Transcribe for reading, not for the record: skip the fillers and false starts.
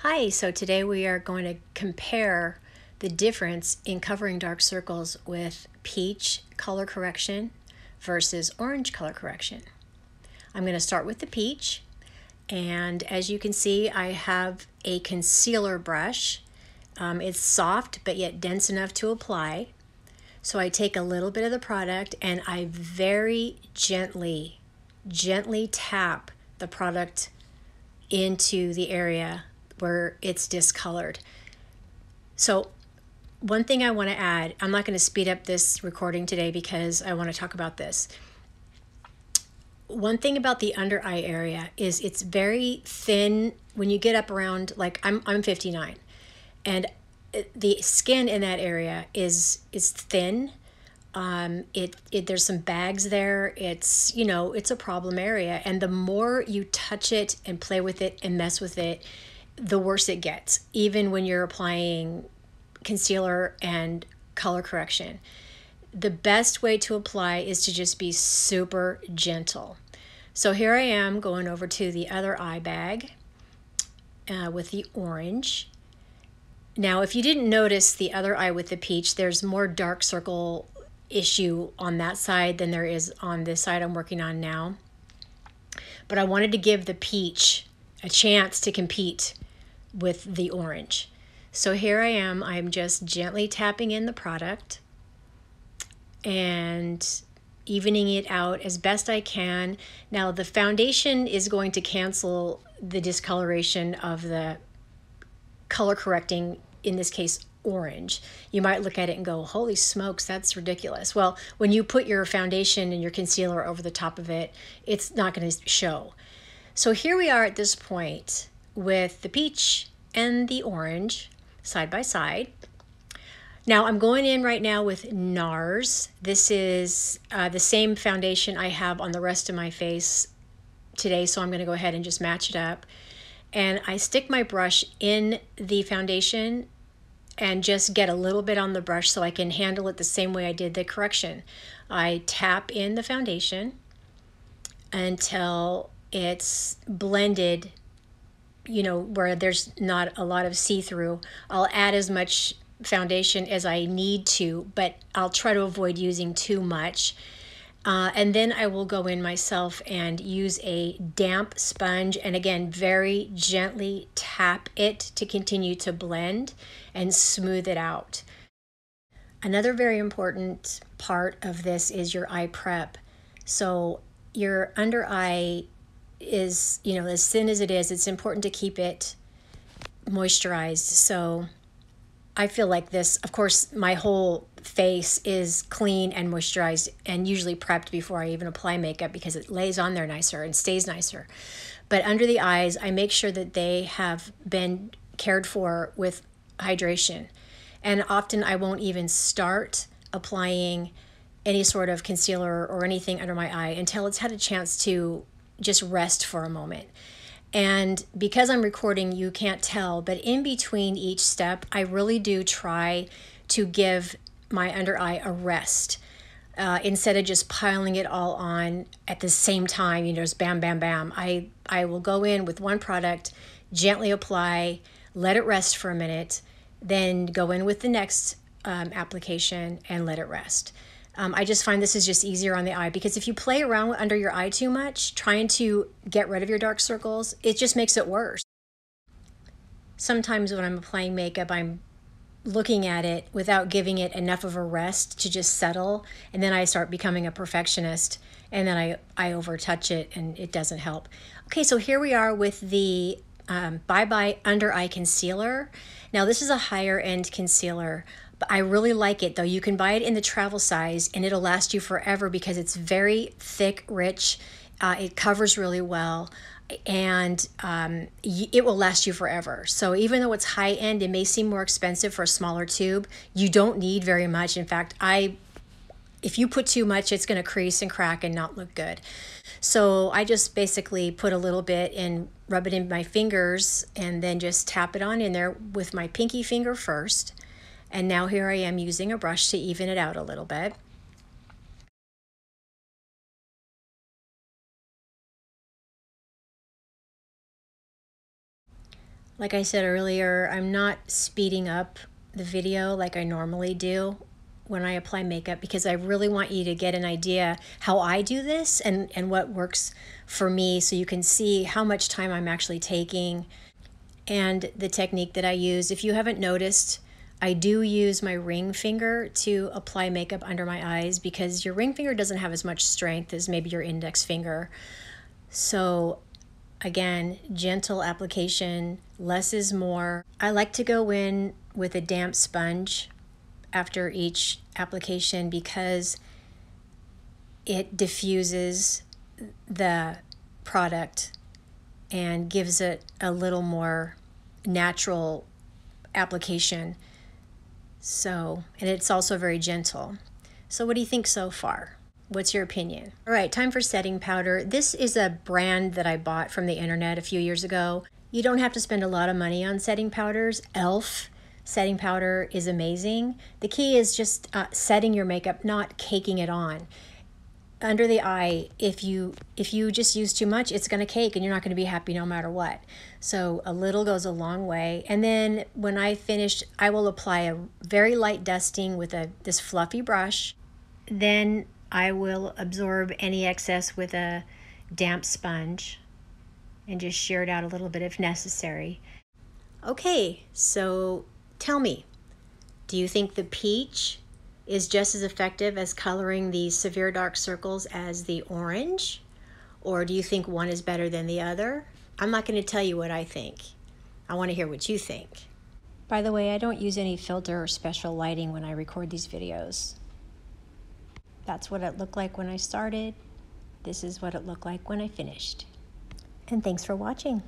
Hi, so today we are going to compare the difference in covering dark circles with peach color correction versus orange color correction. I'm going to start with the peach, and as you can see, I have a concealer brush. It's soft but yet dense enough to apply. So I take a little bit of the product and I very gently tap the product into the area where it's discolored. So one thing I want to add, I'm not going to speed up this recording today because I want to talk about this. One thing about the under eye area is it's very thin when you get up around, like I'm 59, and the skin in that area is thin. There's some bags there. It's a problem area, and the more you touch it and play with it and mess with it, the worse it gets, even when you're applying concealer and color correction. The best way to apply is to just be super gentle. So here I am going over to the other eye bag with the orange. Now, if you didn't notice the other eye with the peach, there's more dark circle issue on that side than there is on this side I'm working on now. But I wanted to give the peach a chance to compete with the orange. So here I am, I'm just gently tapping in the product and evening it out as best I can. Now the foundation is going to cancel the discoloration of the color correcting, in this case orange. You might look at it and go, holy smokes, that's ridiculous. Well, when you put your foundation and your concealer over the top of it, it's not going to show. So here we are at this point with the peach and the orange side by side. Now I'm going in right now with Nars. This is the same foundation I have on the rest of my face today, so I'm going to go ahead and just match it up. And I stick my brush in the foundation and just get a little bit on the brush so I can handle it the same way I did the correction. I tap in the foundation until it's blended, where there's not a lot of see-through. I'll add as much foundation as I need to, but I'll try to avoid using too much. And then I will go in myself and use a damp sponge and again, very gently tap it to continue to blend and smooth it out. Another very important part of this is your eye prep. So your under eye is, as thin as it is, it's important to keep it moisturized. So I feel like this, of course, my whole face is clean and moisturized and usually prepped before I even apply makeup because it lays on there nicer and stays nicer. But under the eyes, I make sure that they have been cared for with hydration. And often I won't even start applying any sort of concealer or anything under my eye until it's had a chance to just rest for a moment. And because I'm recording, you can't tell, but in between each step, I really do try to give my under eye a rest instead of just piling it all on at the same time, just bam, bam, bam. I will go in with one product, gently apply, let it rest for a minute, then go in with the next application and let it rest. I just find this is just easier on the eye because if you play around under your eye too much, trying to get rid of your dark circles, it just makes it worse. Sometimes when I'm applying makeup, I'm looking at it without giving it enough of a rest to just settle, and then I start becoming a perfectionist, and then I overtouch it, and it doesn't help. Okay, so here we are with the Bye Bye Under Eye Concealer. Now this is a higher end concealer, but I really like it though. You can buy it in the travel size and it'll last you forever because it's very thick, rich. It covers really well and it will last you forever. So even though it's high end, it may seem more expensive for a smaller tube. You don't need very much. In fact, if you put too much, it's going to crease and crack and not look good. So I just basically put a little bit and rub it in my fingers and then just tap it on in there with my pinky finger first. And now here I am using a brush to even it out a little bit. Like I said earlier, I'm not speeding up the video like I normally do when I apply makeup, because I really want you to get an idea how I do this and what works for me, so you can see how much time I'm actually taking and the technique that I use. If you haven't noticed, I do use my ring finger to apply makeup under my eyes, because your ring finger doesn't have as much strength as maybe your index finger. So again, gentle application, less is more. I like to go in with a damp sponge after each application because it diffuses the product and gives it a little more natural application. So, and it's also very gentle. So what do you think so far? What's your opinion? All right, time for setting powder. This is a brand that I bought from the internet a few years ago. You don't have to spend a lot of money on setting powders. Elf setting powder is amazing. The key is just setting your makeup, not caking it on. Under the eye, if you just use too much, it's going to cake and you're not going to be happy no matter what. So a little goes a long way. And then when I finish, I will apply a very light dusting with this fluffy brush. Then I will absorb any excess with a damp sponge and just shear it out a little bit if necessary. Okay, so tell me, do you think the peach is just as effective as coloring these severe dark circles as the orange? Or do you think one is better than the other? I'm not going to tell you what I think. I want to hear what you think. By the way, I don't use any filter or special lighting when I record these videos. That's what it looked like when I started. This is what it looked like when I finished. And thanks for watching.